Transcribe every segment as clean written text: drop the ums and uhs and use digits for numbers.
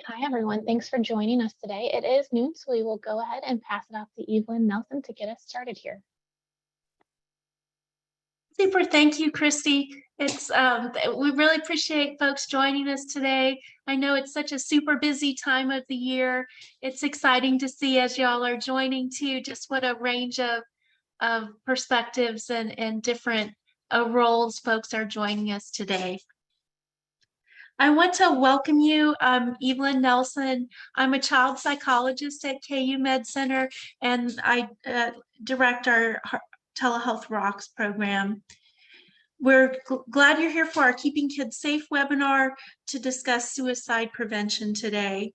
Hi, everyone. Thanks for joining us today. It is noon, so we will go ahead and pass it off to Evelyn Nelson to get us started here. Super, thank you, Christy. We really appreciate folks joining us today. I know it's such a super busy time of the year. It's exciting to see as y'all are joining too, just what a range of perspectives and different roles folks are joining us today. I want to welcome you. I'm Evelyn Nelson. I'm a child psychologist at KU Med Center, and I direct our Telehealth ROCKS program. We're glad you're here for our Keeping Kids Safe webinar to discuss suicide prevention today.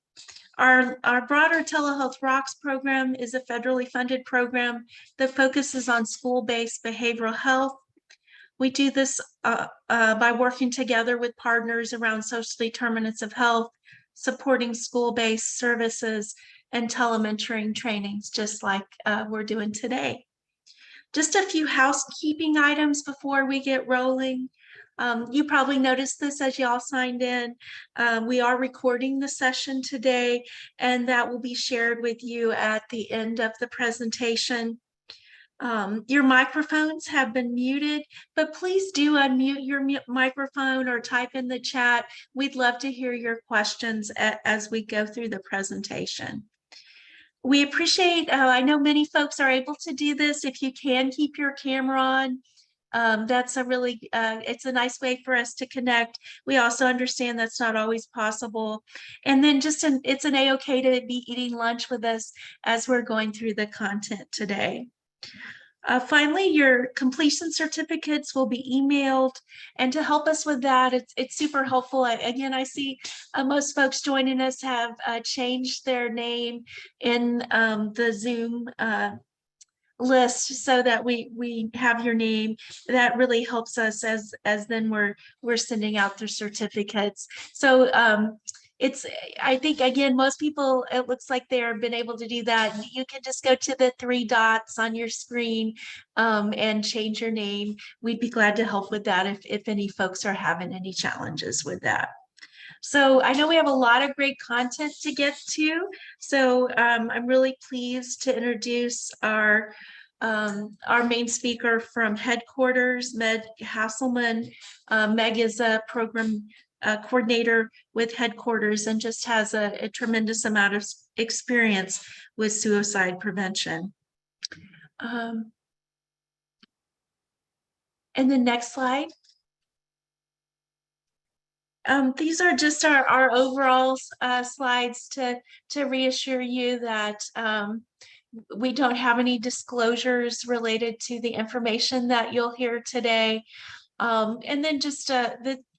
Our broader Telehealth ROCKS program is a federally funded program that focuses on school-based behavioral health. We do this by working together with partners around social determinants of health, supporting school-based services and telementoring trainings, just like we're doing today. Just a few housekeeping items before we get rolling. You probably noticed this as y'all signed in. We are recording the session today, and that will be shared with you at the end of the presentation. Your microphones have been muted, but please do unmute your microphone or type in the chat. We'd love to hear your questions as we go through the presentation. We appreciate, I know many folks are able to do this. If you can keep your camera on, that's a really, it's a nice way for us to connect. We also understand that's not always possible. And then it's an A-okay to be eating lunch with us as we're going through the content today. Finally, your completion certificates will be emailed, and to help us with that, it's super helpful. Again, I see most folks joining us have changed their name in the Zoom list so that we have your name. That really helps us as then we're sending out their certificates. So I think, again, most people, it looks like they've been able to do that. You can just go to the 3 dots on your screen and change your name. We'd be glad to help with that if any folks are having any challenges with that. So I know we have a lot of great content to get to. So I'm really pleased to introduce our main speaker from headquarters, Meg Hasselman. Meg is a program coordinator with headquarters and just has a tremendous amount of experience with suicide prevention. And the next slide. These are just our overall slides to reassure you that we don't have any disclosures related to the information that you'll hear today. And then just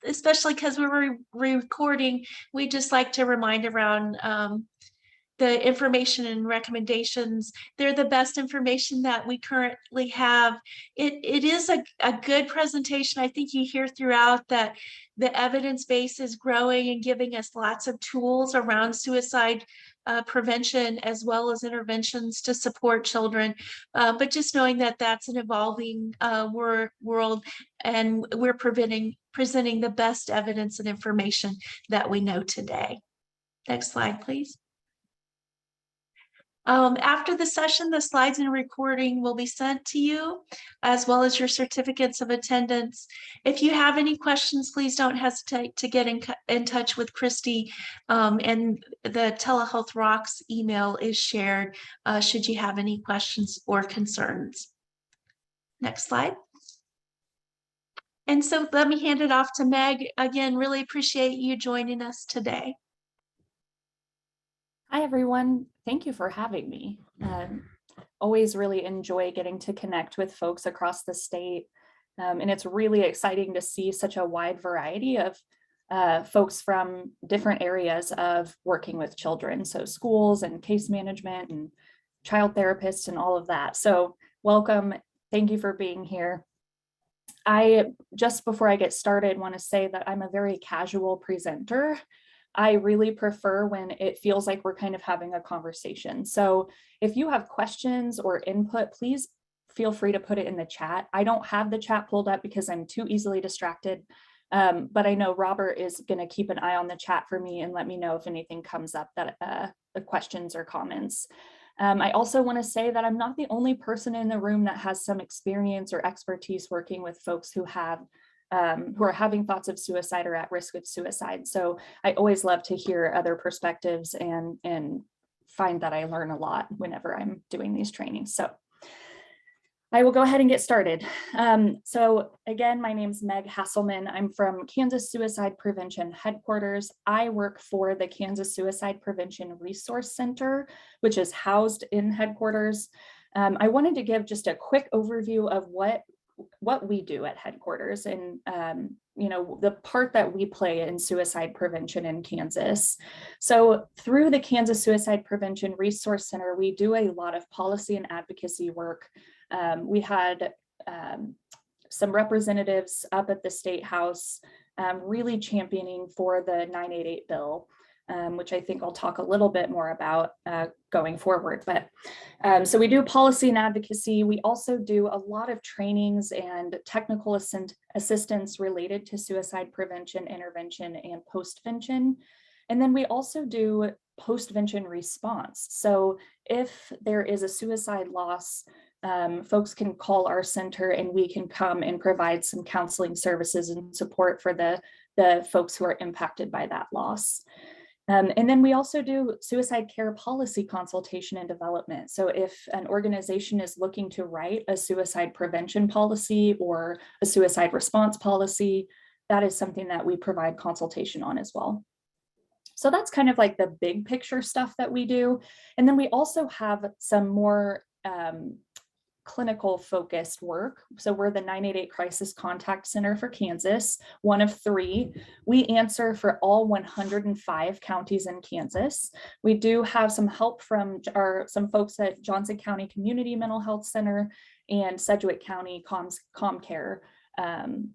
especially because we're recording, we just like to remind around the information and recommendations. They're the best information that we currently have. It is a good presentation. I think you hear throughout that the evidence base is growing and giving us lots of tools around suicide prevention as well as interventions to support children. But just knowing that that's an evolving world, and we're presenting the best evidence and information that we know today. Next slide, please. After the session, the slides and recording will be sent to you, as well as your certificates of attendance. If you have any questions, please don't hesitate to get in touch with Christy, and the Telehealth ROCKS email is shared should you have any questions or concerns. Next slide. And so let me hand it off to Meg. Again, really appreciate you joining us today. Hi, everyone. Thank you for having me. Always really enjoy getting to connect with folks across the state. And it's really exciting to see such a wide variety of folks from different areas of working with children. So schools and case management and child therapists and all of that. So welcome. Thank you for being here. Just before I get started, want to say that I'm a very casual presenter. I really prefer when it feels like we're kind of having a conversation. So if you have questions or input, please feel free to put it in the chat. I don't have the chat pulled up because I'm too easily distracted But I know Robert is going to keep an eye on the chat for me and let me know if anything comes up that the questions or comments. I also want to say that I'm not the only person in the room that has some experience or expertise working with folks who are having thoughts of suicide or at risk of suicide. So I always love to hear other perspectives and find that I learn a lot whenever I'm doing these trainings. So I will go ahead and get started. So again, my name's Meg Hasselman. I'm from Kansas Suicide Prevention Headquarters. I work for the Kansas Suicide Prevention Resource Center, which is housed in headquarters. I wanted to give just a quick overview of what we do at headquarters and the part that we play in suicide prevention in Kansas. So through the Kansas Suicide Prevention Resource Center, we do a lot of policy and advocacy work. We had some representatives up at the State House really championing for the 988 bill, which I think I'll talk a little bit more about going forward. But so we do policy and advocacy. We also do a lot of trainings and technical assistance related to suicide prevention, intervention, and postvention. And then we also do postvention response. So if there is a suicide loss, folks can call our center and we can come and provide some counseling services and support for the folks who are impacted by that loss. And then we also do suicide care policy consultation and development. So if an organization is looking to write a suicide prevention policy or a suicide response policy, that is something that we provide consultation on as well. So that's kind of like the big picture stuff that we do. And then we also have some more clinical focused work. So we're the 988 Crisis Contact Center for Kansas, one of 3. We answer for all 105 counties in Kansas. We do have some help from some folks at Johnson County Community Mental Health Center and Sedgwick County ComCare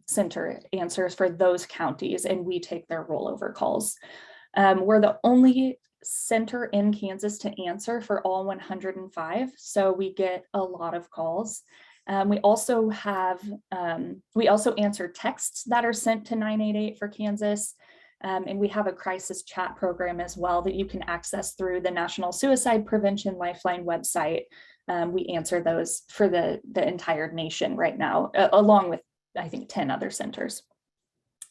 Center answers for those counties, and we take their rollover calls. We're the only center in Kansas to answer for all 105. So we get a lot of calls. We also answer texts that are sent to 988 for Kansas. And we have a crisis chat program as well that you can access through the National Suicide Prevention Lifeline website. We answer those for the entire nation right now, along with, I think, 10 other centers.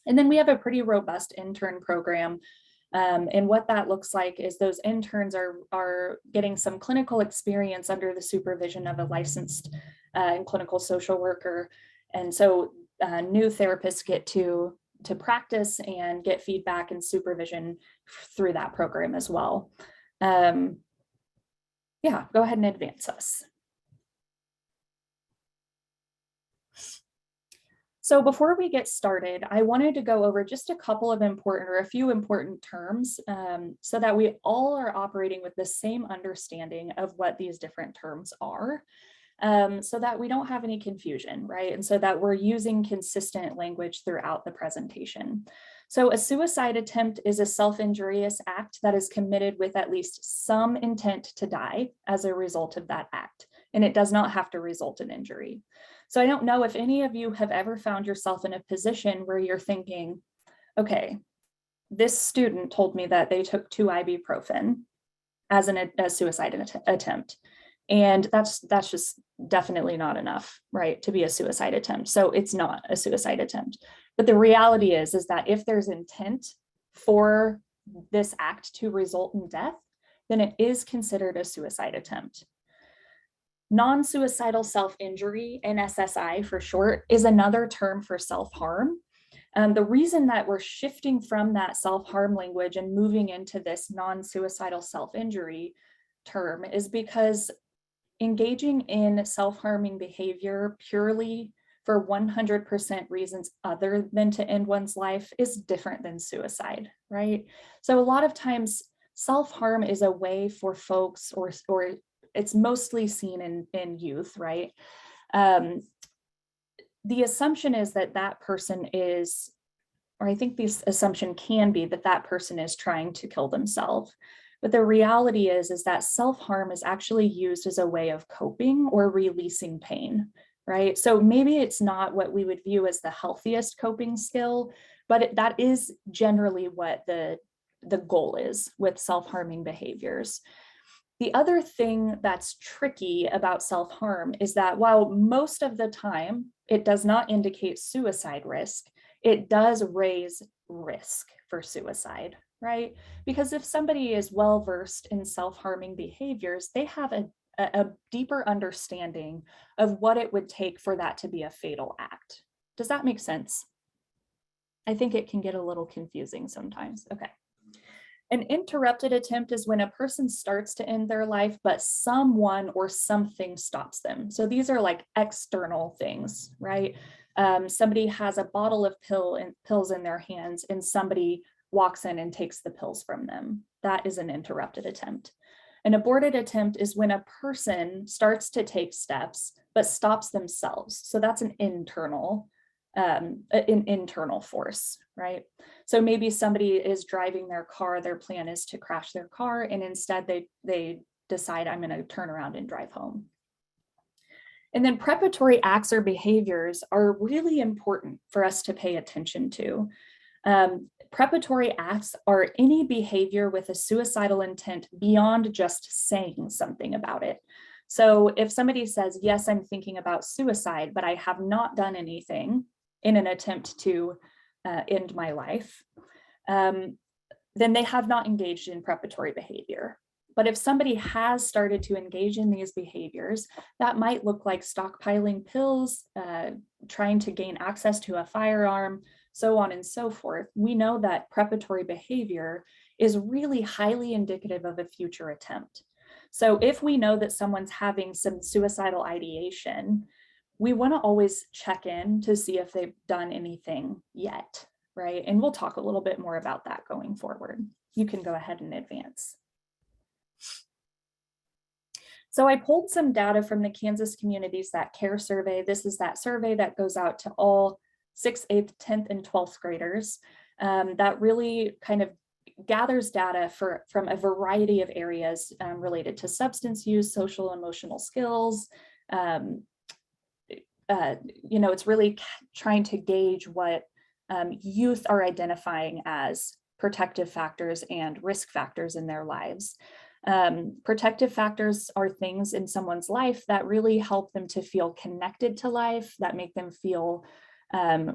And then we have a pretty robust intern program. And what that looks like is those interns are getting some clinical experience under the supervision of a licensed and clinical social worker. And so new therapists get to practice and get feedback and supervision through that program as well. Yeah, go ahead and advance us. So before we get started, I wanted to go over just a few important terms so that we all are operating with the same understanding of what these different terms are, so that we don't have any confusion, right? And so that we're using consistent language throughout the presentation. So a suicide attempt is a self-injurious act that is committed with at least some intent to die as a result of that act, and it does not have to result in injury. So I don't know if any of you have ever found yourself in a position where you're thinking, okay, this student told me that they took 2 ibuprofen as a suicide attempt. And that's just definitely not enough, right, to be a suicide attempt. So it's not a suicide attempt. But the reality is that if there's intent for this act to result in death, then it is considered a suicide attempt. Non-suicidal self-injury, NSSI for short, is another term for self-harm. The reason that we're shifting from that self-harm language and moving into this non-suicidal self-injury term is because engaging in self-harming behavior purely for 100% reasons other than to end one's life is different than suicide, right? So a lot of times self-harm is a way for folks, or it's mostly seen in youth, right? The assumption is that person is, or I think the assumption can be that person is trying to kill themselves. But the reality is that self-harm is actually used as a way of coping or releasing pain, right? So maybe it's not what we would view as the healthiest coping skill, but that is generally what the goal is with self-harming behaviors. The other thing that's tricky about self-harm is that while most of the time it does not indicate suicide risk, it does raise risk for suicide, right? Because if somebody is well-versed in self-harming behaviors, they have a deeper understanding of what it would take for that to be a fatal act. Does that make sense? I think it can get a little confusing sometimes. Okay. An interrupted attempt is when a person starts to end their life, but someone or something stops them. So these are like external things, right? Somebody has a bottle of pills in their hands and somebody walks in and takes the pills from them. That is an interrupted attempt. An aborted attempt is when a person starts to take steps, but stops themselves. So that's an internal force, right? So maybe somebody is driving their car, their plan is to crash their car, and instead they decide, I'm going to turn around and drive home. And then preparatory acts or behaviors are really important for us to pay attention to. Preparatory acts are any behavior with a suicidal intent beyond just saying something about it. So if somebody says, yes, I'm thinking about suicide, but I have not done anything in an attempt to end my life, then they have not engaged in preparatory behavior. But if somebody has started to engage in these behaviors, that might look like stockpiling pills, trying to gain access to a firearm, so on and so forth. We know that preparatory behavior is really highly indicative of a future attempt. So if we know that someone's having some suicidal ideation, we want to always check in to see if they've done anything yet, right? And we'll talk a little bit more about that going forward. You can go ahead and advance. So I pulled some data from the Kansas Communities That Care survey. This is that survey that goes out to all 6th, 8th, 10th, and 12th graders that really kind of gathers data from a variety of areas related to substance use, social, emotional skills. It's really trying to gauge what youth are identifying as protective factors and risk factors in their lives. Protective factors are things in someone's life that really help them to feel connected to life, that make them feel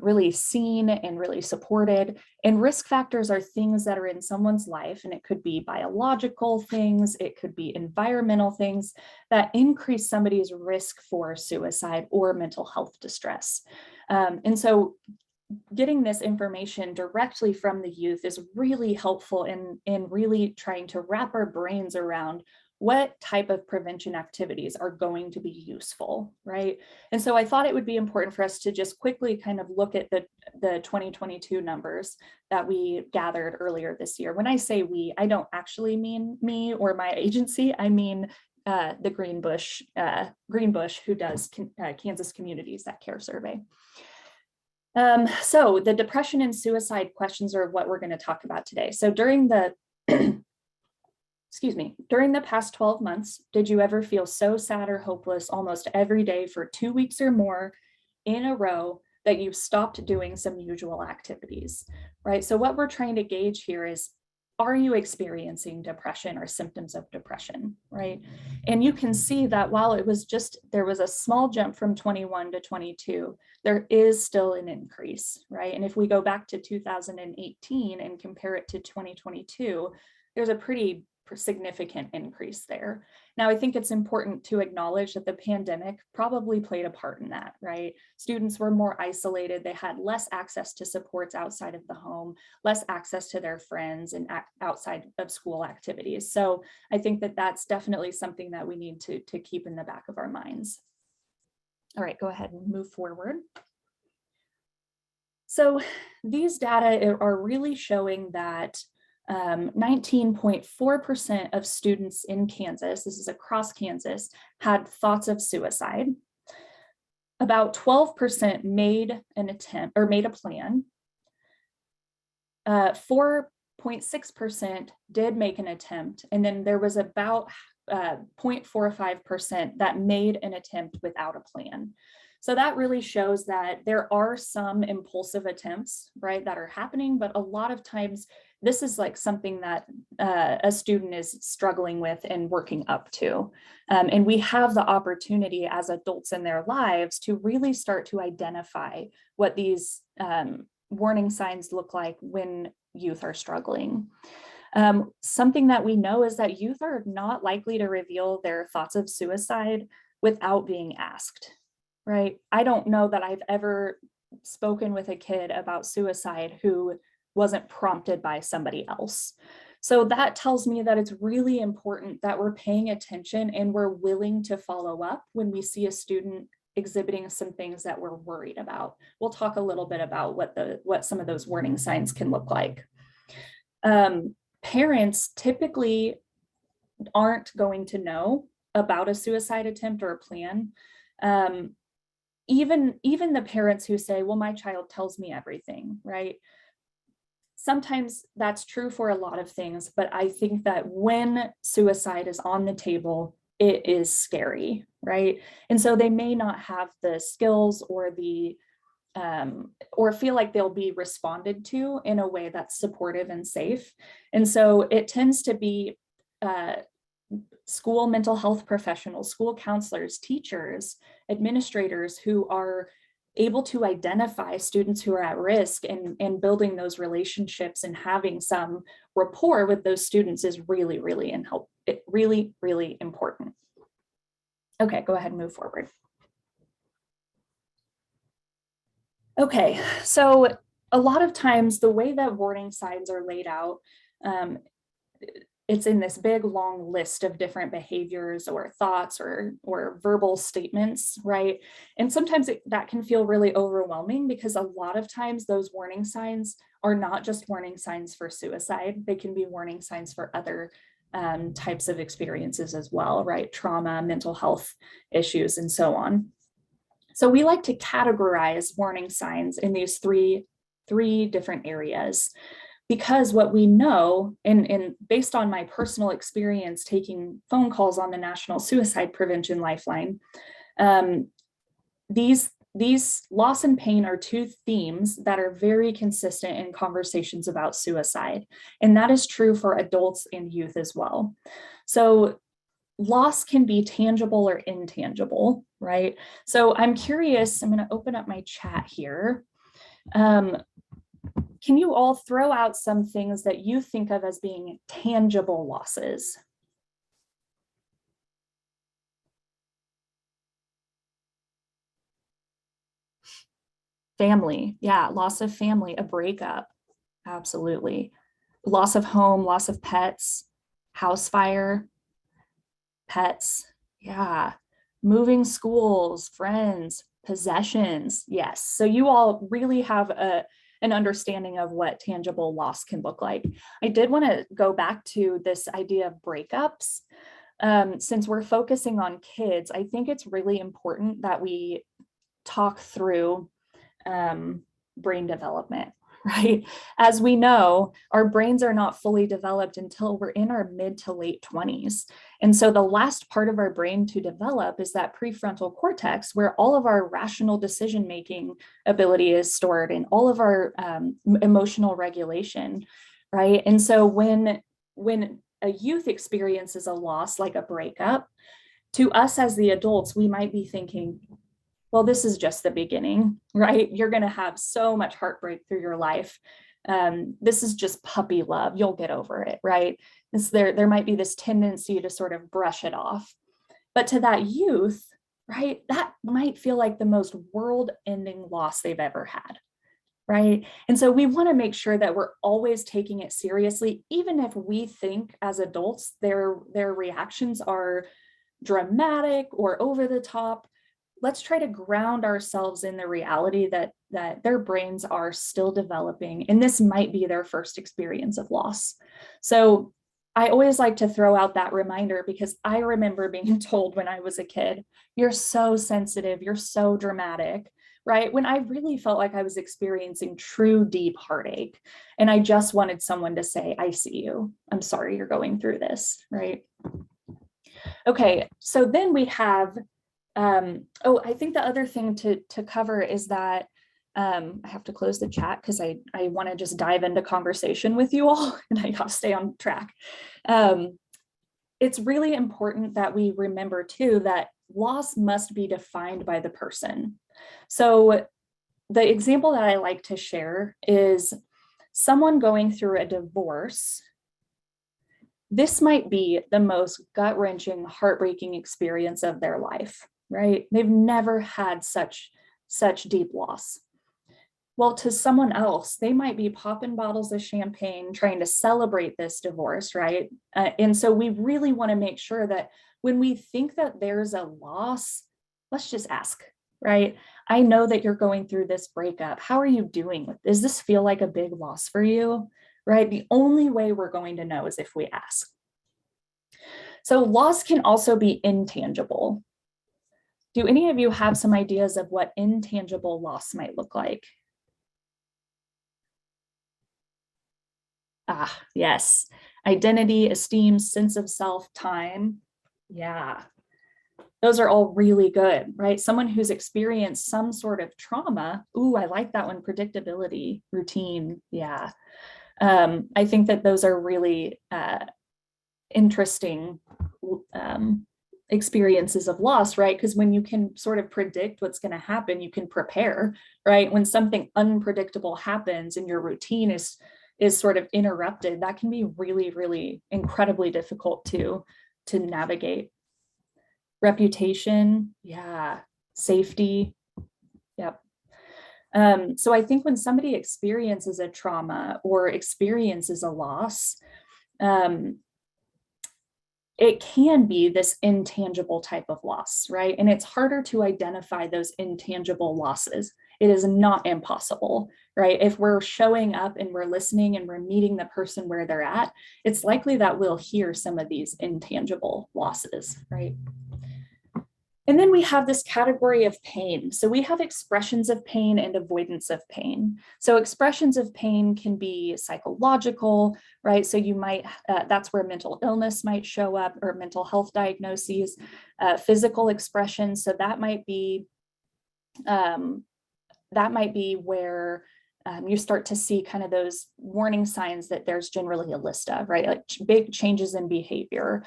really seen and really supported. And risk factors are things that are in someone's life, and it could be biological things, it could be environmental things that increase somebody's risk for suicide or mental health distress. And so getting this information directly from the youth is really helpful in really trying to wrap our brains around what type of prevention activities are going to be useful, right? And so I thought it would be important for us to just quickly kind of look at the 2022 numbers that we gathered earlier this year. When I say we, I don't actually mean me or my agency, I mean the Greenbush, who does Kansas Communities That Care survey. So the depression and suicide questions are what we're going to talk about today. So during the during the past 12 months, did you ever feel so sad or hopeless almost every day for 2 weeks or more in a row that you stopped doing some usual activities, right? So what we're trying to gauge here is, are you experiencing depression or symptoms of depression, right? And you can see that while there was a small jump from 21 to 22, there is still an increase, right? And if we go back to 2018 and compare it to 2022, there's a pretty significant increase there. Now, I think it's important to acknowledge that the pandemic probably played a part in that, right? Students were more isolated. They had less access to supports outside of the home, less access to their friends and outside of school activities. So I think that that's definitely something that we need to keep in the back of our minds. All right, go ahead and move forward. So these data are really showing that 19.4% of students in Kansas, this is across Kansas, had thoughts of suicide. About 12% made an attempt or made a plan. 4.6% did make an attempt, and then there was about 0.45% that made an attempt without a plan. So that really shows that there are some impulsive attempts, right, that are happening, but a lot of times this is like something that a student is struggling with and working up to. And we have the opportunity as adults in their lives to really start to identify what these warning signs look like when youth are struggling. Something that we know is that youth are not likely to reveal their thoughts of suicide without being asked, right? I don't know that I've ever spoken with a kid about suicide who wasn't prompted by somebody else. So that tells me that it's really important that we're paying attention and we're willing to follow up when we see a student exhibiting some things that we're worried about. We'll talk a little bit about what some of those warning signs can look like. Parents typically aren't going to know about a suicide attempt or a plan. Even the parents who say, well, my child tells me everything, right? Sometimes that's true for a lot of things, but I think that when suicide is on the table, it is scary, right? And so they may not have the skills or the or feel like they'll be responded to in a way that's supportive and safe. And so it tends to be school mental health professionals, school counselors, teachers, administrators who are able to identify students who are at risk, and building those relationships and having some rapport with those students is really, really really important. Okay, go ahead and move forward. Okay, so a lot of times the way that warning signs are laid out, it's in this big long list of different behaviors or thoughts or verbal statements, right? And sometimes that can feel really overwhelming because a lot of times those warning signs are not just warning signs for suicide. They can be warning signs for other types of experiences as well, right? Trauma, mental health issues, and so on. So we like to categorize warning signs in these three different areas, because what we know, and based on my personal experience taking phone calls on the National Suicide Prevention Lifeline, these loss and pain are two themes that are very consistent in conversations about suicide. And that is true for adults and youth as well. So loss can be tangible or intangible, right? So I'm curious, I'm going to open up my chat here. Can you all throw out some things that you think of as being tangible losses? Family, yeah, loss of family, a breakup, absolutely. Loss of home, loss of pets, house fire, pets, yeah. Moving schools, friends, possessions, yes. So you all really have an understanding of what tangible loss can look like. I did want to go back to this idea of breakups. Since we're focusing on kids, I think it's really important that we talk through brain development, right? As we know, our brains are not fully developed until we're in our mid to late 20s. And so the last part of our brain to develop is that prefrontal cortex, where all of our rational decision-making ability is stored and all of our emotional regulation, right? And so when a youth experiences a loss like a breakup, to us as the adults, we might be thinking, well, this is just the beginning, right? You're going to have so much heartbreak through your life. This is just puppy love. You'll get over it, right? There might be this tendency to sort of brush it off. But to that youth, right, that might feel like the most world-ending loss they've ever had, right? And so we want to make sure that we're always taking it seriously, even if we think as adults their reactions are dramatic or over the top. Let's try to ground ourselves in the reality that their brains are still developing, and this might be their first experience of loss. So I always like to throw out that reminder, because I remember being told when I was a kid, you're so sensitive, you're so dramatic, right? When I really felt like I was experiencing true deep heartache, and I just wanted someone to say, I see you, I'm sorry you're going through this, right? Okay, so then we have I think the other thing to cover is that I have to close the chat because I want to just dive into conversation with you all and I have to stay on track. It's really important that we remember too that loss must be defined by the person. So the example that I like to share is someone going through a divorce. This might be the most gut-wrenching, heartbreaking experience of their life, right? They've never had such deep loss. Well, to someone else, they might be popping bottles of champagne, trying to celebrate this divorce, right? And so we really want to make sure that when we think that there's a loss, let's just ask, right? I know that you're going through this breakup. How are you doing? Does this feel like a big loss for you, right? The only way we're going to know is if we ask. So loss can also be intangible. Do any of you have some ideas of what intangible loss might look like? Yes. Identity, esteem, sense of self, time. Yeah. Those are all really good, right? Someone who's experienced some sort of trauma. Ooh, I like that one. Predictability, routine. Yeah. I think that those are really interesting experiences of loss, right? Because when you can sort of predict what's going to happen, you can prepare, right? When something unpredictable happens and your routine is sort of interrupted, that can be really, really incredibly difficult to navigate. Reputation, yeah. Safety, yep. So I think when somebody experiences a trauma or experiences a loss, it can be this intangible type of loss, right? And it's harder to identify those intangible losses. It is not impossible, right? If we're showing up and we're listening and we're meeting the person where they're at, it's likely that we'll hear some of these intangible losses, right? And then we have this category of pain. So we have expressions of pain and avoidance of pain. So expressions of pain can be psychological, right? So you might, that's where mental illness might show up or mental health diagnoses, physical expressions. So that might be where you start to see kind of those warning signs that there's generally a list of, right? Like big changes in behavior,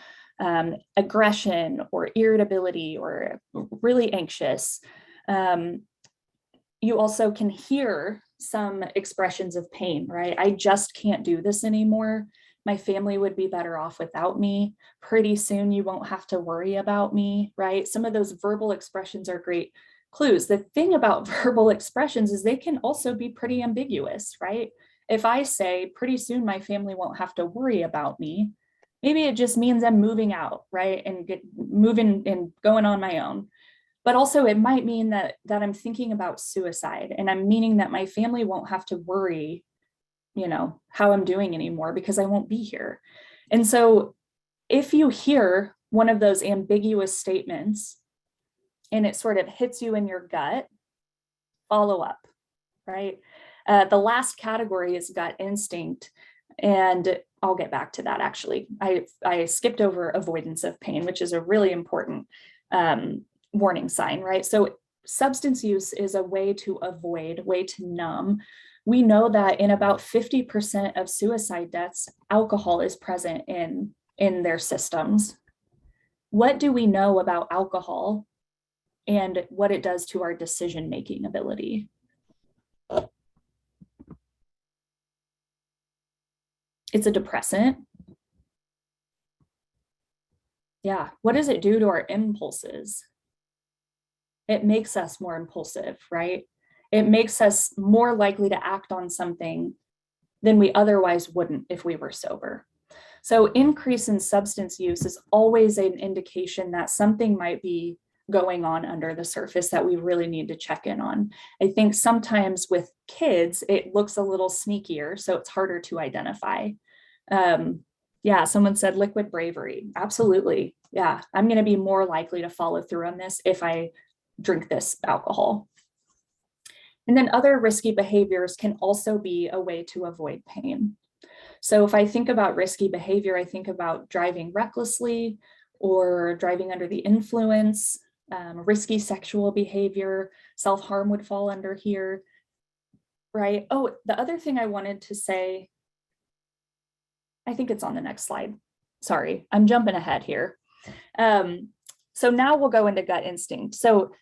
aggression or irritability or really anxious. You also can hear some expressions of pain, right? I just can't do this anymore. My family would be better off without me. Pretty soon you won't have to worry about me, right? Some of those verbal expressions are great clues. The thing about verbal expressions is they can also be pretty ambiguous, right? If I say pretty soon my family won't have to worry about me, maybe it just means I'm moving out, right? And moving and going on my own. But also it might mean that I'm thinking about suicide and I'm meaning that my family won't have to worry, you know, how I'm doing anymore because I won't be here. And so if you hear one of those ambiguous statements and it sort of hits you in your gut, follow up, right? The last category is gut instinct. And I'll get back to that actually. I skipped over avoidance of pain, which is a really important warning sign, right? So substance use is a way to avoid, way to numb. We know that in about 50% of suicide deaths, alcohol is present in their systems. What do we know about alcohol and what it does to our decision-making ability? It's a depressant. Yeah, what does it do to our impulses? It makes us more impulsive, right? It makes us more likely to act on something than we otherwise wouldn't if we were sober. So increase in substance use is always an indication that something might be going on under the surface that we really need to check in on. I think sometimes with kids, it looks a little sneakier, so it's harder to identify. Yeah, someone said liquid bravery. Absolutely. Yeah, I'm going to be more likely to follow through on this if I drink this alcohol. And then other risky behaviors can also be a way to avoid pain. So if I think about risky behavior, I think about driving recklessly or driving under the influence, risky sexual behavior, self-harm would fall under here, right? Oh, the other thing I wanted to say, I think it's on the next slide. Sorry, I'm jumping ahead here. So now we'll go into gut instinct. So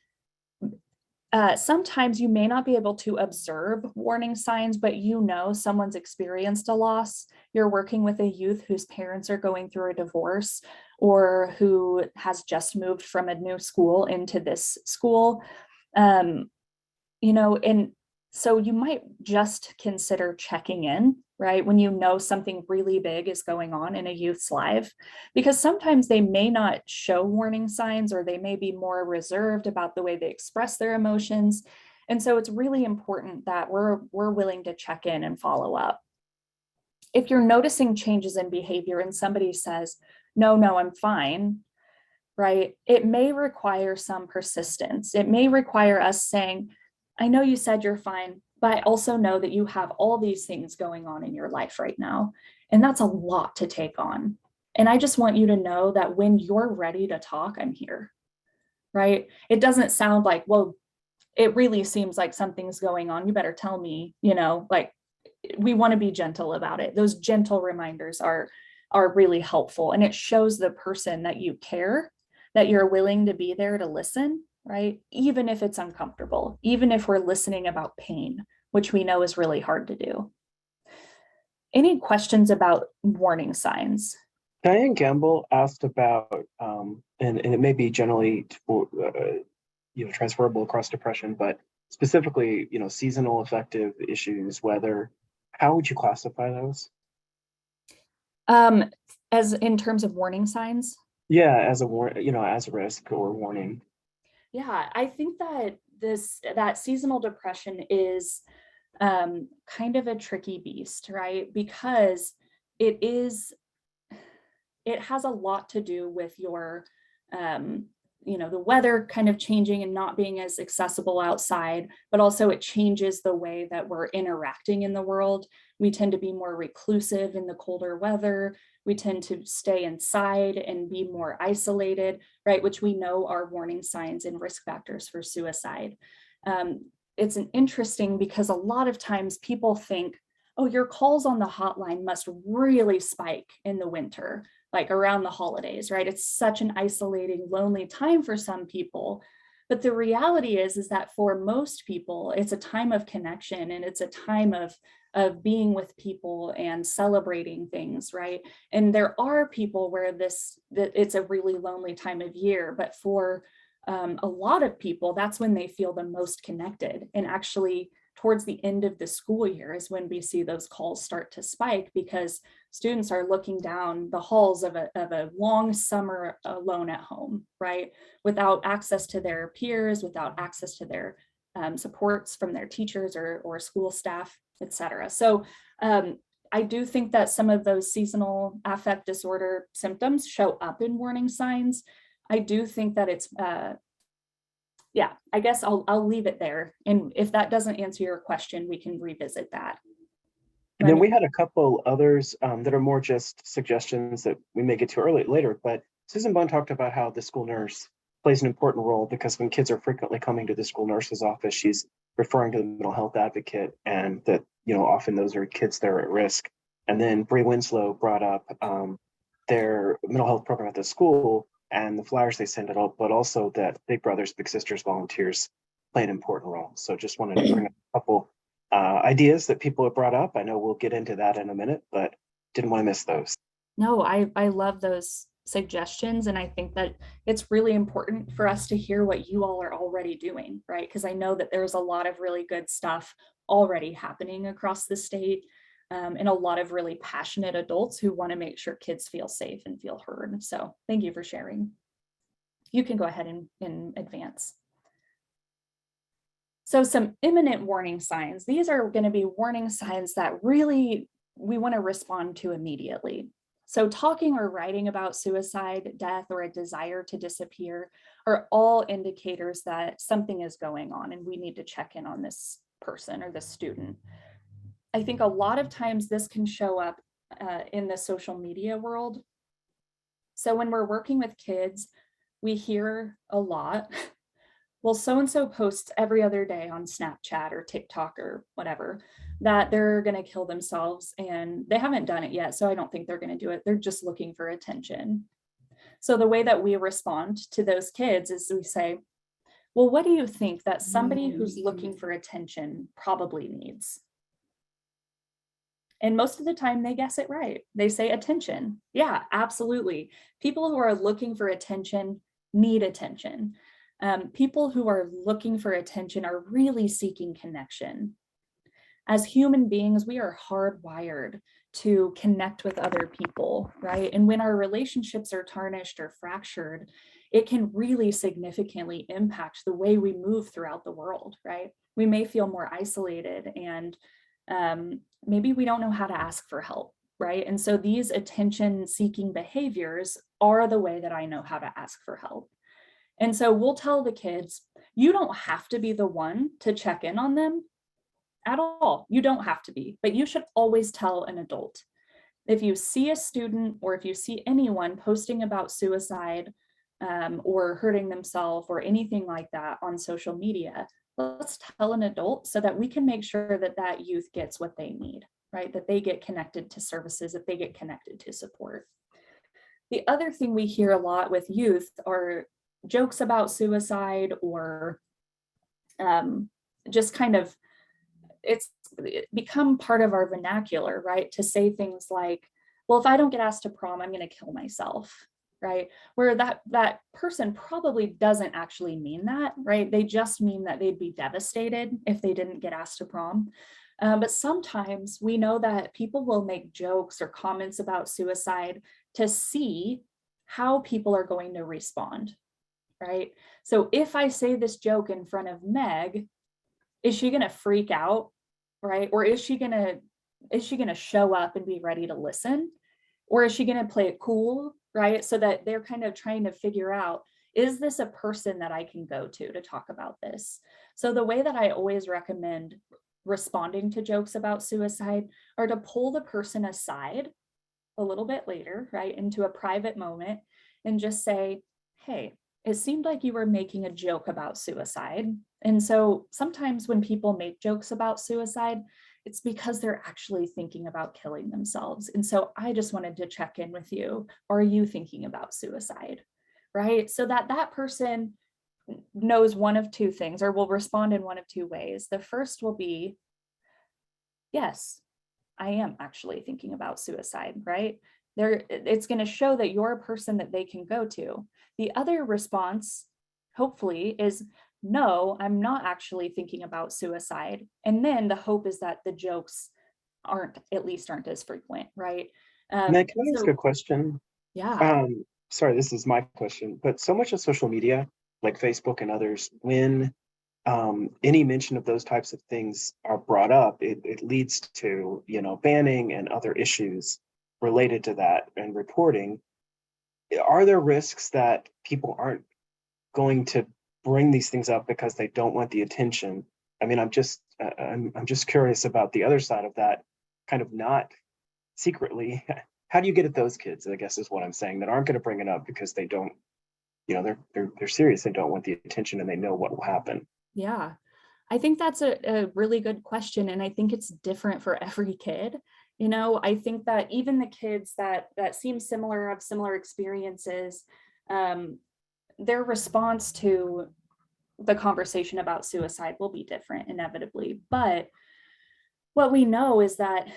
sometimes you may not be able to observe warning signs, but you know someone's experienced a loss. You're working with a youth whose parents are going through a divorce or who has just moved from a new school into this school. And so you might just consider checking in, right? When you know something really big is going on in a youth's life, because sometimes they may not show warning signs or they may be more reserved about the way they express their emotions. And so it's really important that we're willing to check in and follow up. If you're noticing changes in behavior and somebody says, no, I'm fine, right? It may require some persistence. It may require us saying, I know you said you're fine, but I also know that you have all these things going on in your life right now. And that's a lot to take on. And I just want you to know that when you're ready to talk, I'm here, right? It doesn't sound like, well, it really seems like something's going on. You better tell me, like we want to be gentle about it. Those gentle reminders are really helpful. And it shows the person that you care, that you're willing to be there to listen, right? Even if it's uncomfortable, even if we're listening about pain, which we know is really hard to do. Any questions about warning signs? Diane Gamble asked about, and it may be generally transferable across depression, but specifically, seasonal affective issues, weather. How would you classify those? As in terms of warning signs? Yeah, as a risk or warning. Yeah, I think that that seasonal depression is kind of a tricky beast, right? Because it has a lot to do with your the weather kind of changing and not being as accessible outside, but also it changes the way that we're interacting in the world. We tend to be more reclusive in the colder weather. We tend to stay inside and be more isolated, right? Which we know are warning signs and risk factors for suicide. It's an interesting because a lot of times people think, oh, your calls on the hotline must really spike in the winter, like around the holidays, right? It's such an isolating, lonely time for some people. But the reality is that for most people, it's a time of connection and it's a time of being with people and celebrating things, right? And there are people where that it's a really lonely time of year, but for a lot of people, that's when they feel the most connected. And actually, towards the end of the school year is when we see those calls start to spike because students are looking down the halls of a long summer alone at home, right? Without access to their peers, without access to their supports from their teachers or school staff, etc. So I do think that some of those seasonal affect disorder symptoms show up in warning signs. I do think that it's I guess I'll leave it there. And if that doesn't answer your question, we can revisit that. And then we had a couple others that are more just suggestions that we may get to later. But Susan Bunn talked about how the school nurse plays an important role because when kids are frequently coming to the school nurse's office, she's referring to the mental health advocate, and that often those are kids that are at risk. And then Bree Winslow brought up their mental health program at the school and the flyers they send out, but also that Big Brothers Big Sisters volunteers play an important role. So just wanted to bring up a couple ideas that people have brought up. I know we'll get into that in a minute, but didn't want to miss those. No, I love those suggestions. And I think that it's really important for us to hear what you all are already doing, right? Because I know that there's a lot of really good stuff already happening across the state. And a lot of really passionate adults who want to make sure kids feel safe and feel heard. So thank you for sharing. You can go ahead and advance. So some imminent warning signs. These are going to be warning signs that really we want to respond to immediately. So talking or writing about suicide, death, or a desire to disappear are all indicators that something is going on and we need to check in on this person or this student. I think a lot of times this can show up in the social media world. So when we're working with kids, we hear a lot, well, so-and-so posts every other day on Snapchat or TikTok or whatever, that they're going to kill themselves, and they haven't done it yet. So I don't think they're going to do it. They're just looking for attention. So the way that we respond to those kids is we say, well, what do you think that somebody who's looking for attention probably needs? And most of the time they guess it right. They say attention. Yeah, absolutely. People who are looking for attention need attention. People who are looking for attention are really seeking connection. As human beings, we are hardwired to connect with other people, right? And when our relationships are tarnished or fractured, it can really significantly impact the way we move throughout the world, right? We may feel more isolated, and maybe we don't know how to ask for help, right? And so these attention-seeking behaviors are the way that I know how to ask for help. And so we'll tell the kids, you don't have to be the one to check in on them at all. You don't have to be, but you should always tell an adult. If you see a student or if you see anyone posting about suicide or hurting themselves or anything like that on social media, let's tell an adult so that we can make sure that that youth gets what they need, right? That they get connected to services, that they get connected to support. The other thing we hear a lot with youth are jokes about suicide, or just kind of, it's become part of our vernacular, right? To say things like, well, if I don't get asked to prom, I'm going to kill myself, right? Where that person probably doesn't actually mean that, right? They just mean that they'd be devastated if they didn't get asked to prom. But sometimes we know that people will make jokes or comments about suicide to see how people are going to respond, right? So if I say this joke in front of Meg, is she going to freak out, right? Or is she going to show up and be ready to listen? Or is she going to play it cool, right? So that they're kind of trying to figure out, is this a person that I can go to talk about this? So the way that I always recommend responding to jokes about suicide are to pull the person aside a little bit later, right, into a private moment, and just say, hey, it seemed like you were making a joke about suicide. And so sometimes when people make jokes about suicide, it's because they're actually thinking about killing themselves. And so I just wanted to check in with you. Are you thinking about suicide? Right? So that that person knows one of two things, or will respond in one of two ways. The first will be, yes, I am actually thinking about suicide, right? It's going to show that you're a person that they can go to. The other response, hopefully, is, no, I'm not actually thinking about suicide. And then the hope is that the jokes aren't as frequent, right? Meg, can I ask a question? Yeah. Sorry, this is my question, but so much of social media, like Facebook and others, when any mention of those types of things are brought up, it leads to, banning and other issues related to that and reporting. Are there risks that people aren't going to bring these things up because they don't want the attention? I mean, I'm just curious about the other side of that, kind of not secretly. How do you get at those kids, I guess is what I'm saying, that aren't going to bring it up because they don't, they're serious, they don't want the attention, and they know what will happen. Yeah, I think that's a really good question. And I think it's different for every kid. I think that even the kids that seem similar, have similar experiences, their response to the conversation about suicide will be different inevitably. But what we know is that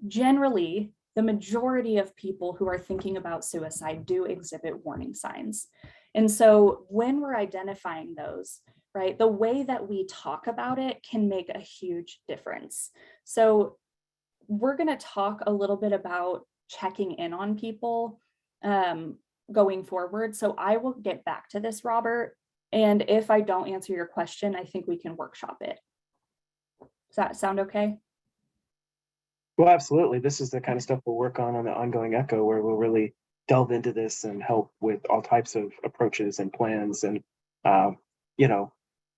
generally, the majority of people who are thinking about suicide do exhibit warning signs. And so when we're identifying those, right, the way that we talk about it can make a huge difference. So we're going to talk a little bit about checking in on people going forward. So I will get back to this, Robert. And if I don't answer your question, I think we can workshop it. Does that sound okay? Well, absolutely. This is the kind of stuff we'll work on the ongoing Echo, where we'll really delve into this and help with all types of approaches and plans, and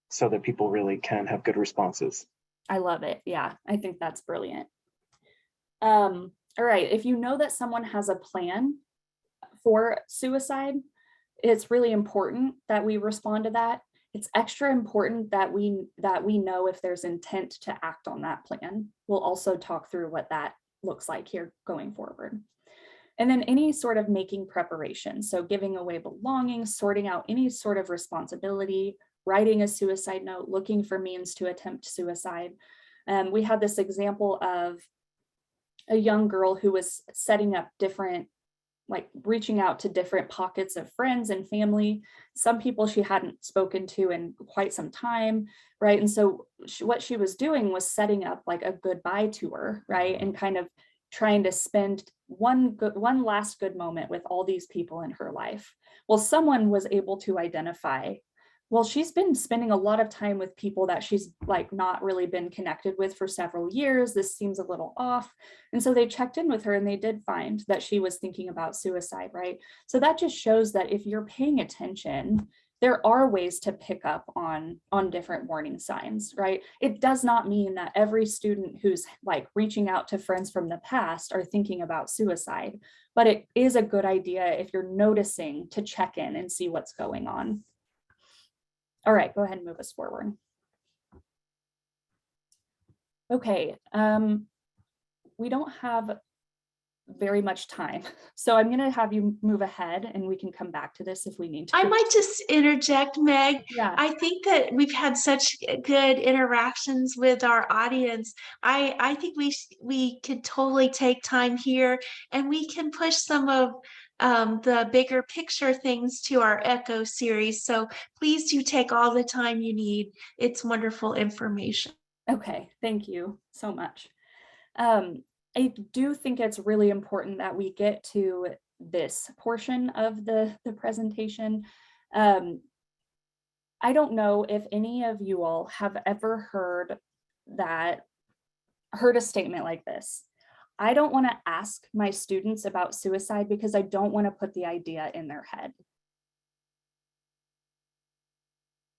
so that people really can have good responses. I love it. Yeah, I think that's brilliant. All right, if you know that someone has a plan for suicide, it's really important that we respond to that. It's extra important that we know if there's intent to act on that plan. We'll also talk through what that looks like here going forward. And then any sort of making preparation. So giving away belongings, sorting out any sort of responsibility, writing a suicide note, looking for means to attempt suicide. We had this example of a young girl who was setting up different, like reaching out to different pockets of friends and family. Some people she hadn't spoken to in quite some time, right? And so what she was doing was setting up like a goodbye tour, right? And kind of trying to spend one last good moment with all these people in her life. Well, someone was able to identify, well, she's been spending a lot of time with people that she's like not really been connected with for several years. This seems a little off. And so they checked in with her and they did find that she was thinking about suicide, right? So that just shows that if you're paying attention, there are ways to pick up on different warning signs, right? It does not mean that every student who's like reaching out to friends from the past are thinking about suicide, but it is a good idea if you're noticing to check in and see what's going on. All right, go ahead and move us forward. Okay, we don't have very much time, so I'm gonna have you move ahead and we can come back to this if we need to. I might just interject, Meg. Yeah. I think that we've had such good interactions with our audience. I think we could totally take time here and we can push some of the bigger picture things to our Echo series. So please do take all the time you need. It's wonderful information. Okay, thank you so much. I do think it's really important that we get to this portion of the presentation. I don't know if any of you all have ever heard a statement like this. I don't want to ask my students about suicide because I don't want to put the idea in their head.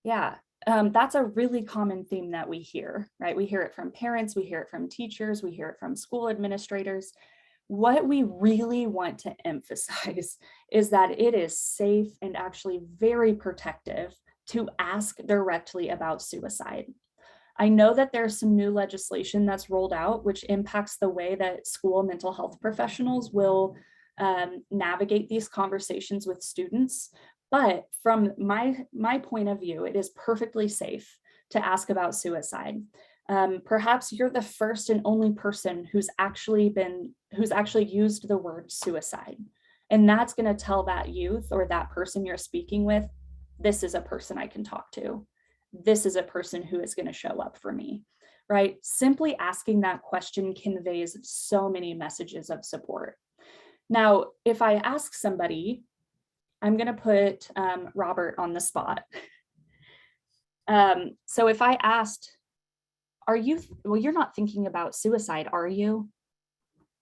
Yeah, that's a really common theme that we hear, right? We hear it from parents, we hear it from teachers, we hear it from school administrators. What we really want to emphasize is that it is safe and actually very protective to ask directly about suicide. I know that there's some new legislation that's rolled out, which impacts the way that school mental health professionals will navigate these conversations with students. But from my point of view, it is perfectly safe to ask about suicide. Perhaps you're the first and only person who's actually used the word suicide. And that's going to tell that youth or that person you're speaking with, this is a person I can talk to. This is a person who is going to show up for me, right? Simply asking that question conveys so many messages of support. Now, if I ask somebody, I'm going to put Robert on the spot. So if I asked, you're not thinking about suicide, are you?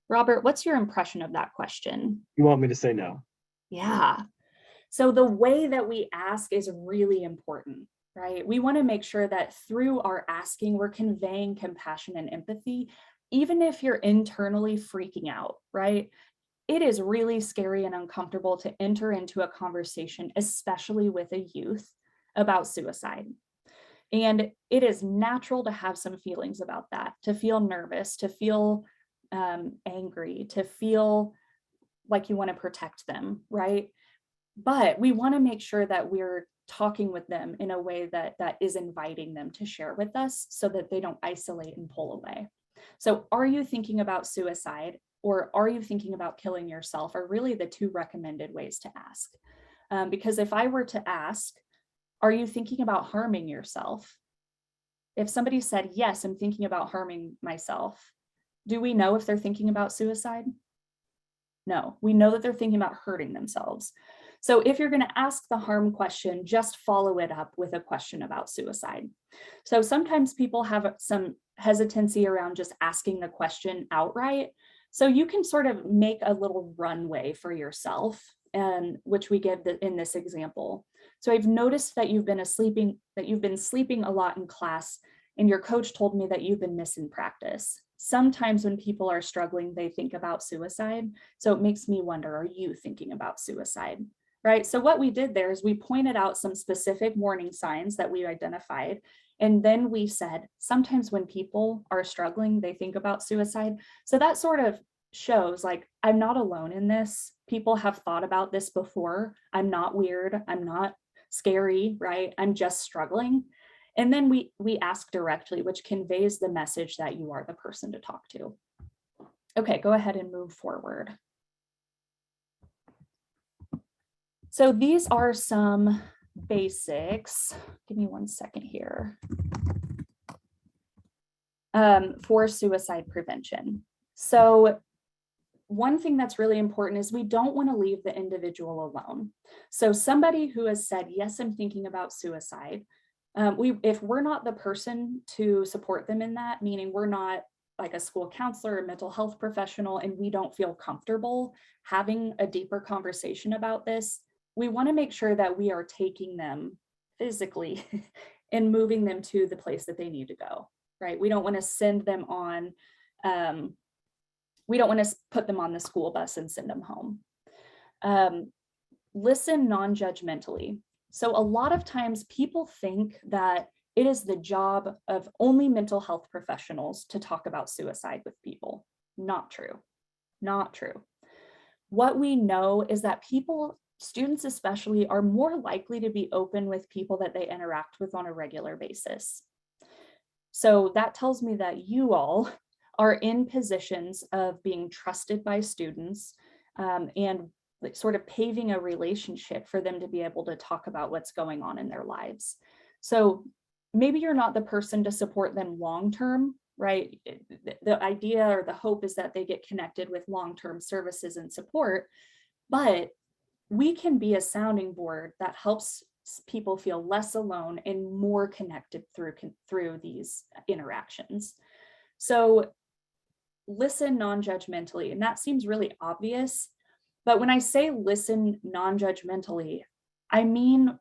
Robert, what's your impression of that question? You want me to say no? Yeah. So the way that we ask is really important, right? We want to make sure that through our asking, we're conveying compassion and empathy, even if you're internally freaking out, right? It is really scary and uncomfortable to enter into a conversation, especially with a youth, about suicide. And it is natural to have some feelings about that, to feel nervous, to feel angry, to feel like you want to protect them, right? But we want to make sure that we're talking with them in a way that is inviting them to share with us so that they don't isolate and pull away. So are you thinking about suicide or are you thinking about killing yourself are really the two recommended ways to ask. Because if I were to ask, are you thinking about harming yourself? If somebody said, yes, I'm thinking about harming myself, do we know if they're thinking about suicide? No, we know that they're thinking about hurting themselves. So if you're going to ask the harm question, just follow it up with a question about suicide. So sometimes people have some hesitancy around just asking the question outright. So you can sort of make a little runway for yourself, and which we give in this example. So I've noticed that you've been sleeping a lot in class, and your coach told me that you've been missing practice. Sometimes when people are struggling, they think about suicide. So it makes me wonder, are you thinking about suicide? right? So what we did there is we pointed out some specific warning signs that we identified. And then we said, sometimes when people are struggling, they think about suicide. So that sort of shows like, I'm not alone in this. People have thought about this before. I'm not weird. I'm not scary, right? I'm just struggling. And then we ask directly, which conveys the message that you are the person to talk to. Okay, go ahead and move forward. So these are some basics. Give me 1 second here. For suicide prevention. So one thing that's really important is we don't want to leave the individual alone. So somebody who has said, yes, I'm thinking about suicide, if we're not the person to support them in that, meaning we're not like a school counselor or mental health professional, and we don't feel comfortable having a deeper conversation about this, we want to make sure that we are taking them physically and moving them to the place that they need to go, right? We don't want to send them on, we don't want to put them on the school bus and send them home. Listen non-judgmentally. So a lot of times people think that it is the job of only mental health professionals to talk about suicide with people. Not true. Not true. What we know is that people, students especially, are more likely to be open with people that they interact with on a regular basis. So that tells me that you all are in positions of being trusted by students, and sort of paving a relationship for them to be able to talk about what's going on in their lives. So maybe you're not the person to support them long-term, right? The idea or the hope is that they get connected with long-term services and support, but we can be a sounding board that helps people feel less alone and more connected through these interactions. So listen non-judgmentally, and that seems really obvious, but when I say listen non-judgmentally, I mean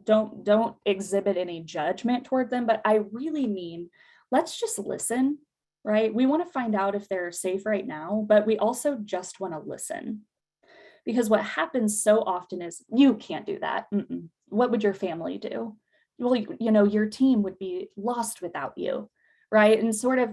don't exhibit any judgment toward them, but I really mean let's just listen, right? We want to find out if they're safe right now, but we also just want to listen. Because what happens so often is you can't do that. What would your family do? Well, you know, your team would be lost without you, right? And sort of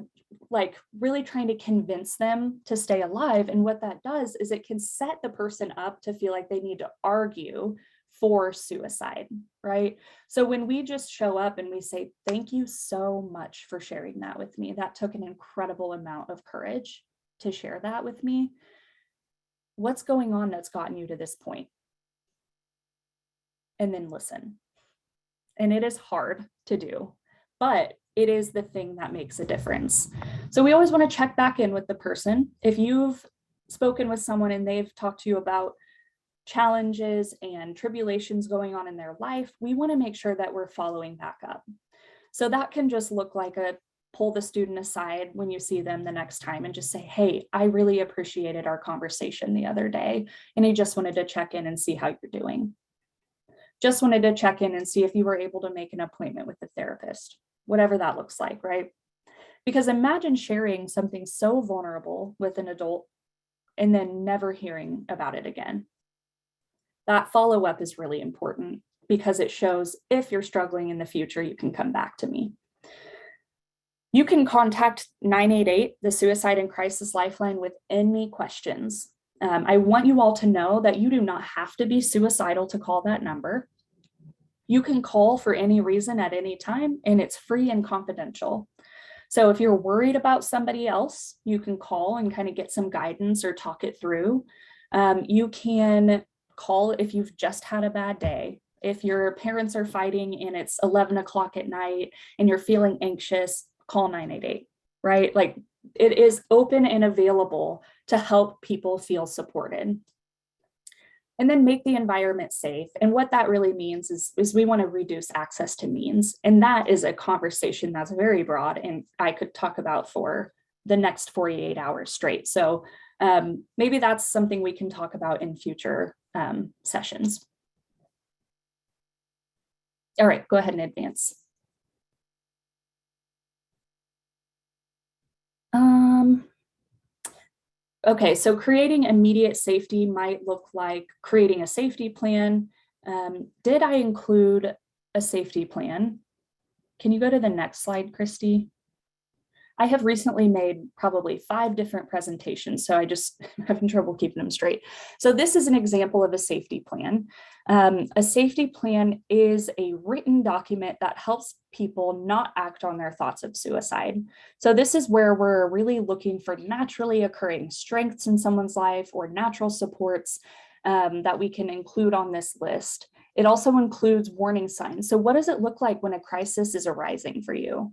like really trying to convince them to stay alive. And what that does is it can set the person up to feel like they need to argue for suicide, right? So when we just show up and we say, thank you so much for sharing that with me. That took an incredible amount of courage to share that with me. What's going on that's gotten you to this point? And then listen. And it is hard to do, but it is the thing that makes a difference. So we always want to check back in with the person. If you've spoken with someone and they've talked to you about challenges and tribulations going on in their life, we want to make sure that we're following back up. So that can just look like a pull the student aside when you see them the next time and just say, hey, I really appreciated our conversation the other day, and I just wanted to check in and see how you're doing. Just wanted to check in and see if you were able to make an appointment with the therapist, whatever that looks like, right? Because imagine sharing something so vulnerable with an adult and then never hearing about it again. That follow-up is really important because it shows if you're struggling in the future, you can come back to me. You can contact 988, the Suicide and Crisis Lifeline, with any questions. I want you all to know that you do not have to be suicidal to call that number. You can call for any reason at any time, and it's free and confidential. So if you're worried about somebody else, you can call and kind of get some guidance or talk it through. You can call if you've just had a bad day. If your parents are fighting and it's 11 o'clock at night and you're feeling anxious, call 988, right? Like it is open and available to help people feel supported. And then make the environment safe. And what that really means is we want to reduce access to means. And that is a conversation that's very broad and I could talk about for the next 48 hours straight. So maybe that's something we can talk about in future sessions. All right, go ahead and advance. Okay, so creating immediate safety might look like creating a safety plan. Did I include a safety plan? Can you go to the next slide, Christy? I have recently made probably 5 different presentations, so I just having trouble keeping them straight. So this is an example of a safety plan. A safety plan is a written document that helps people not act on their thoughts of suicide. So this is where we're really looking for naturally occurring strengths in someone's life or natural supports that we can include on this list. It also includes warning signs. So what does it look like when a crisis is arising for you?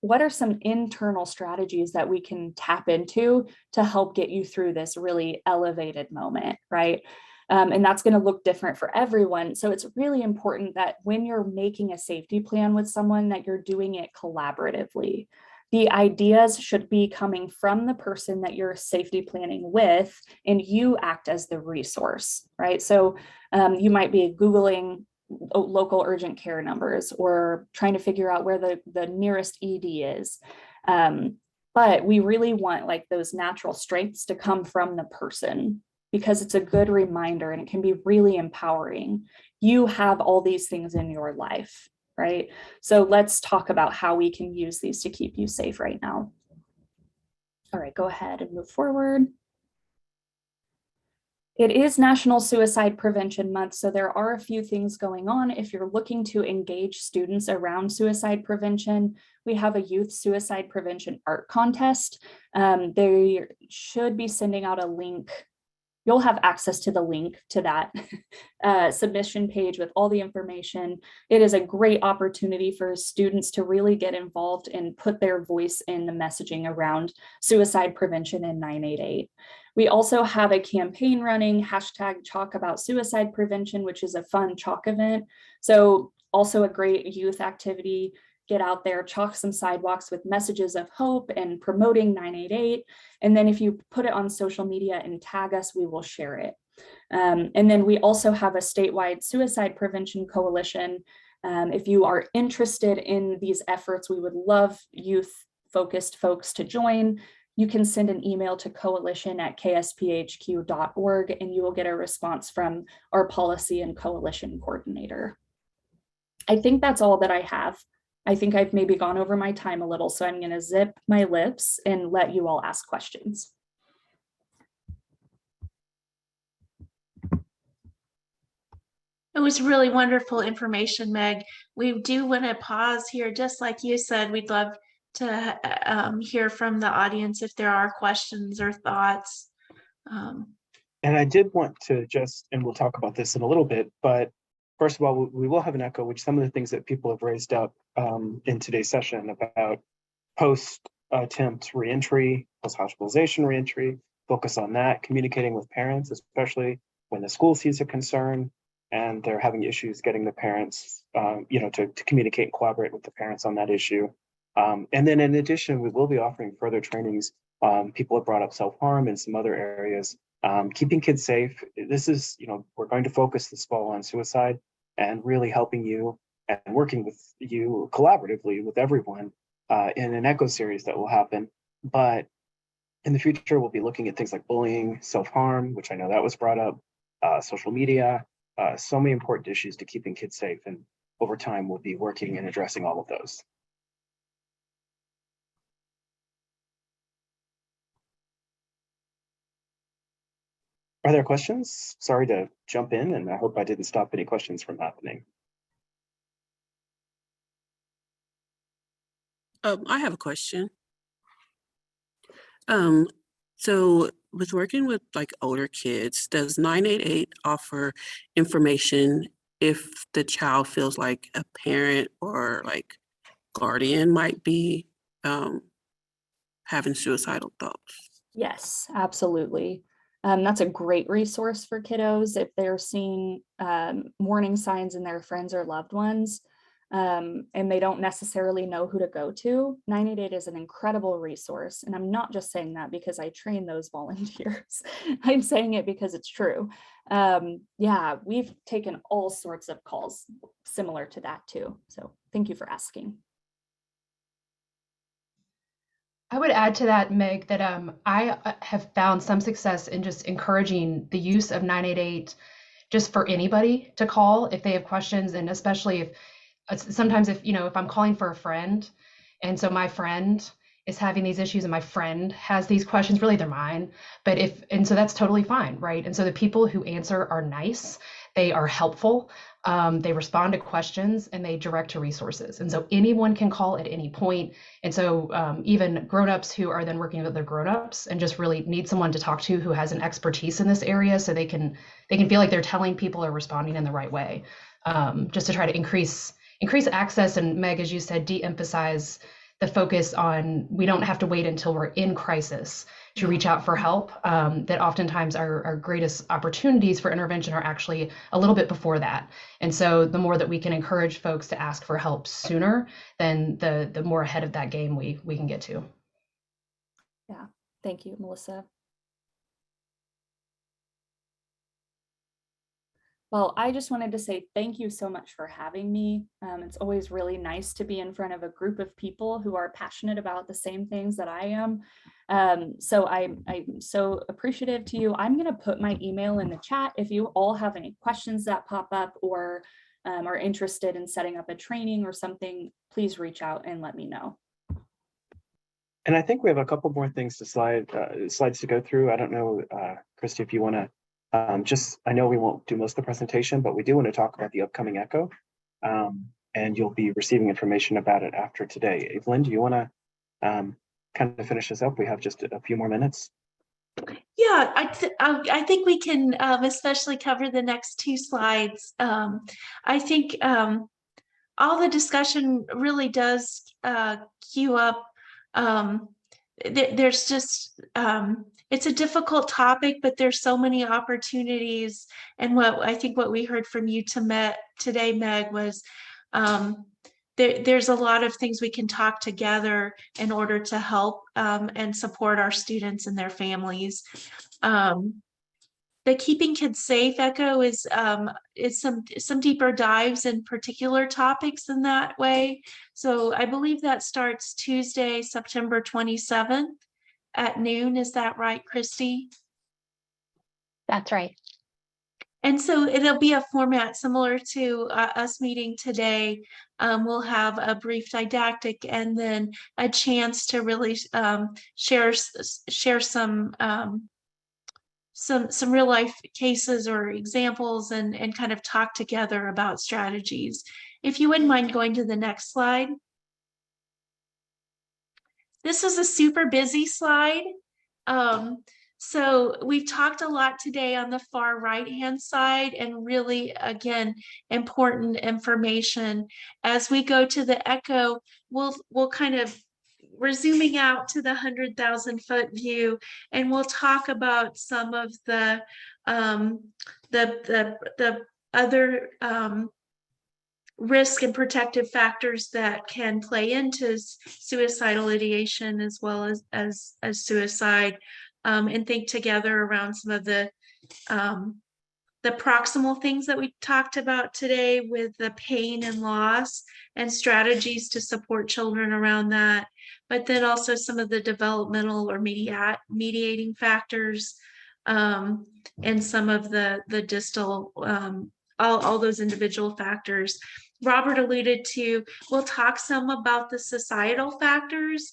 What are some internal strategies that we can tap into to help get you through this really elevated moment, right? And that's going to look different for everyone. So it's really important that when you're making a safety plan with someone, that you're doing it collaboratively. The ideas should be coming from the person that you're safety planning with, and you act as the resource, right? So you might be Googling local urgent care numbers or trying to figure out where the nearest ED is. But we really want like those natural strengths to come from the person, because it's a good reminder and it can be really empowering. You have all these things in your life, right? So let's talk about how we can use these to keep you safe right now. All right, go ahead and move forward. It is National Suicide Prevention Month, so there are a few things going on. If you're looking to engage students around suicide prevention, we have a youth suicide prevention art contest. They should be sending out a link. You'll have access to the link to that submission page with all the information. It is a great opportunity for students to really get involved and put their voice in the messaging around suicide prevention in 988. We also have a campaign running, #ChalkAboutSuicidePrevention, which is a fun chalk event. So also a great youth activity. Get out there, chalk some sidewalks with messages of hope and promoting 988. And then if you put it on social media and tag us, we will share it. And then we also have a statewide suicide prevention coalition. If you are interested in these efforts, we would love youth-focused folks to join. You can send an email to coalition@ksphq.org and you will get a response from our policy and coalition coordinator. I think that's all that I have. I think I've maybe gone over my time a little, so I'm going to zip my lips and let you all ask questions. It was really wonderful information, Meg. We do want to pause here, just like you said. We'd love to hear from the audience if there are questions or thoughts. And I did want to and we'll talk about this in a little bit, but first of all, we will have an echo, which some of the things that people have raised up in today's session about post-attempt reentry, post-hospitalization reentry, focus on that, communicating with parents, especially when the school sees a concern and they're having issues getting the parents, to communicate and collaborate with the parents on that issue. And then in addition, we will be offering further trainings. People have brought up self-harm and some other areas. Keeping kids safe. This is, we're going to focus this fall on suicide and really helping you and working with you collaboratively with everyone in an echo series that will happen. But in the future, we'll be looking at things like bullying, self-harm, which I know that was brought up, social media, so many important issues to keeping kids safe. And over time, we'll be working and addressing all of those. Are there questions? Sorry to jump in, and I hope I didn't stop any questions from happening. I have a question. So with working with like older kids, does 988 offer information if the child feels like a parent or like guardian might be having suicidal thoughts? Yes, absolutely. That's a great resource for kiddos if they're seeing warning signs in their friends or loved ones, and they don't necessarily know who to go to. 988 is an incredible resource. And I'm not just saying that because I train those volunteers. I'm saying it because it's true. Yeah, we've taken all sorts of calls similar to that too. So thank you for asking. I would add to that, Meg, that I have found some success in just encouraging the use of 988 just for anybody to call if they have questions, and especially if sometimes if if I'm calling for a friend, and so my friend is having these issues and my friend has these questions, really they're mine, but if and so that's totally fine, right? And so the people who answer are nice, they are helpful, they respond to questions, and they direct to resources, and so anyone can call at any point. And so even grown-ups who are then working with other grown-ups and just really need someone to talk to who has an expertise in this area, so they can feel like they're telling people or responding in the right way, just to try to increase access. And Meg, as you said, de-emphasize the focus on we don't have to wait until we're in crisis to reach out for help. That oftentimes our greatest opportunities for intervention are actually a little bit before that. And so the more that we can encourage folks to ask for help sooner, then the more ahead of that game we can get to. Yeah, thank you, Melissa. Well, I just wanted to say thank you so much for having me. It's always really nice to be in front of a group of people who are passionate about the same things that I am. So I'm so appreciative to you. I'm going to put my email in the chat. If you all have any questions that pop up or are interested in setting up a training or something, please reach out and let me know. And I think we have a couple more things to slides to go through. I don't know, Christy, if you want to I know we won't do most of the presentation, but we do want to talk about the upcoming ECHO, and you'll be receiving information about it after today. Evelyn, do you want to kind of finish this up? We have just a few more minutes. Yeah, I think we can especially cover the next two slides. I think all the discussion really does queue up. There's just it's a difficult topic, but there's so many opportunities. And what I think what we heard from you today, Meg, was there's a lot of things we can talk together in order to help and support our students and their families. The Keeping Kids Safe ECHO is some deeper dives in particular topics in that way. So I believe that starts Tuesday, September 27th at noon. Is that right, Christy? That's right. And so it'll be a format similar to us meeting today. We'll have a brief didactic and then a chance to really share some real life cases or examples and kind of talk together about strategies. If you wouldn't mind going to the next slide. This is a super busy slide. So we've talked a lot today on the far right-hand side, and really, again, important information. As we go to the ECHO, we'll kind of, we're zooming out to the 100,000-foot view, and we'll talk about some of the other risk and protective factors that can play into suicidal ideation as well as suicide, and think together around some of the proximal things that we talked about today with the pain and loss and strategies to support children around that, but then also some of the developmental or mediating factors, and some of the distal, all those individual factors. Robert alluded to, we'll talk some about the societal factors,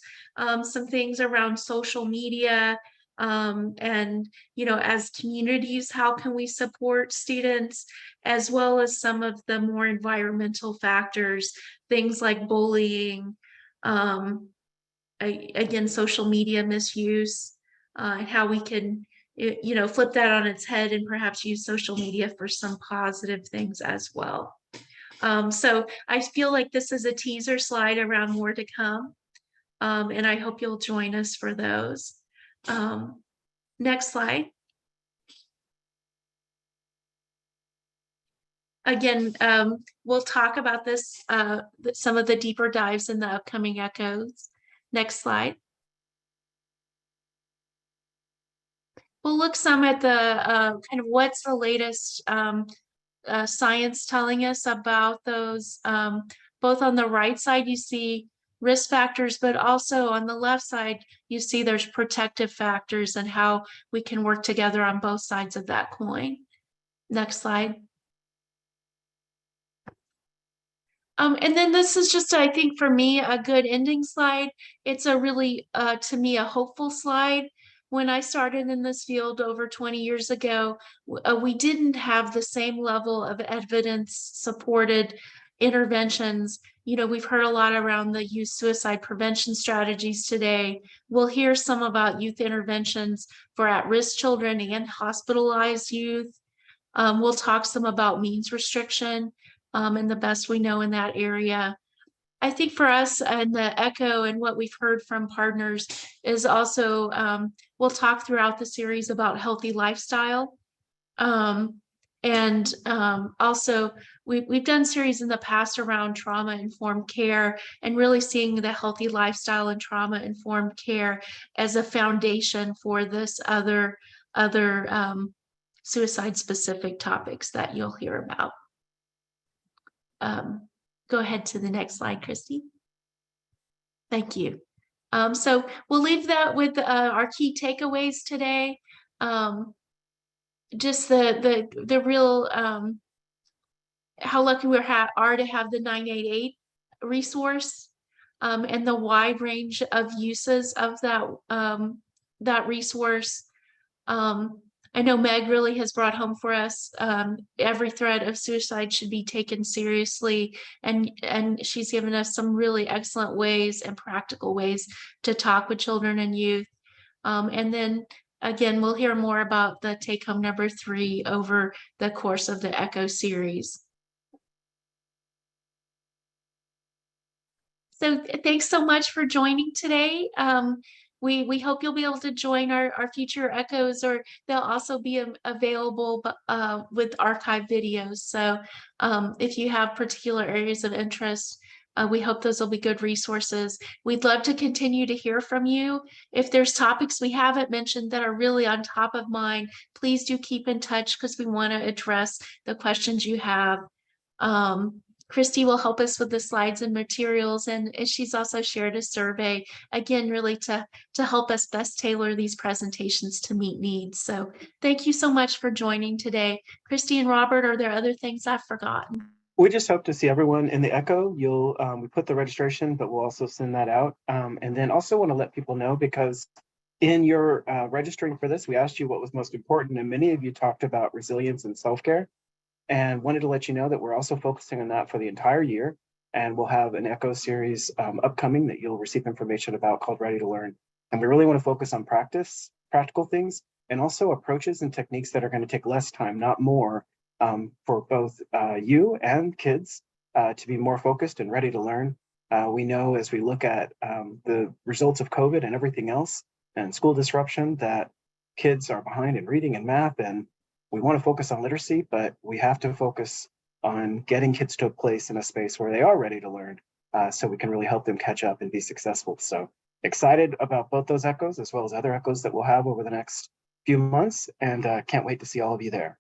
some things around social media, and as communities, how can we support students, as well as some of the more environmental factors, things like bullying, again, social media misuse, and how we can flip that on its head and perhaps use social media for some positive things as well. So I feel like this is a teaser slide around more to come, and I hope you'll join us for those. Next slide. Again, we'll talk about this, some of the deeper dives in the upcoming ECHOs. Next slide. We'll look some at the kind of what's the latest science telling us about those. Both on the right side, you see risk factors, but also on the left side, you see there's protective factors and how we can work together on both sides of that coin. Next slide. And then this is just, I think for me, a good ending slide. It's a really, to me, a hopeful slide. When I started in this field over 20 years ago, we didn't have the same level of evidence-supported interventions. You know, we've heard a lot around the youth suicide prevention strategies today. We'll hear some about youth interventions for at-risk children and hospitalized youth. We'll talk some about means restriction and the best we know in that area. I think for us and the ECHO and what we've heard from partners is also, we'll talk throughout the series about healthy lifestyle. Also, we've done series in the past around trauma-informed care and really seeing the healthy lifestyle and trauma-informed care as a foundation for this other suicide-specific topics that you'll hear about. Go ahead to the next slide, Christy. Thank you. So we'll leave that with our key takeaways today. Just the real how lucky we are to have the 988 resource and the wide range of uses of that resource. I know Meg really has brought home for us every threat of suicide should be taken seriously, and she's given us some really excellent ways and practical ways to talk with children and youth. And then again, we'll hear more about the take home number 3 over the course of the ECHO series. So thanks so much for joining today. We hope you'll be able to join our future echoes, or they'll also be available with archived videos. So if you have particular areas of interest, we hope those will be good resources. We'd love to continue to hear from you. If there's topics we haven't mentioned that are really on top of mind, please do keep in touch because we want to address the questions you have. Christy will help us with the slides and materials, and she's also shared a survey, again, really to help us best tailor these presentations to meet needs. So thank you so much for joining today. Christy and Robert, are there other things I've forgotten? We just hope to see everyone in the ECHO. We put the registration, but we'll also send that out. And then also want to let people know, because in your registering for this, we asked you what was most important, and many of you talked about resilience and self-care. And wanted to let you know that we're also focusing on that for the entire year. And we'll have an ECHO series upcoming that you'll receive information about called Ready to Learn. And we really want to focus on practical things, and also approaches and techniques that are going to take less time, not more, for both you and kids to be more focused and ready to learn. We know as we look at the results of COVID and everything else and school disruption that kids are behind in reading and math, and we want to focus on literacy, but we have to focus on getting kids to a place in a space where they are ready to learn, so we can really help them catch up and be successful. So excited about both those echoes as well as other echoes that we'll have over the next few months, and can't wait to see all of you there.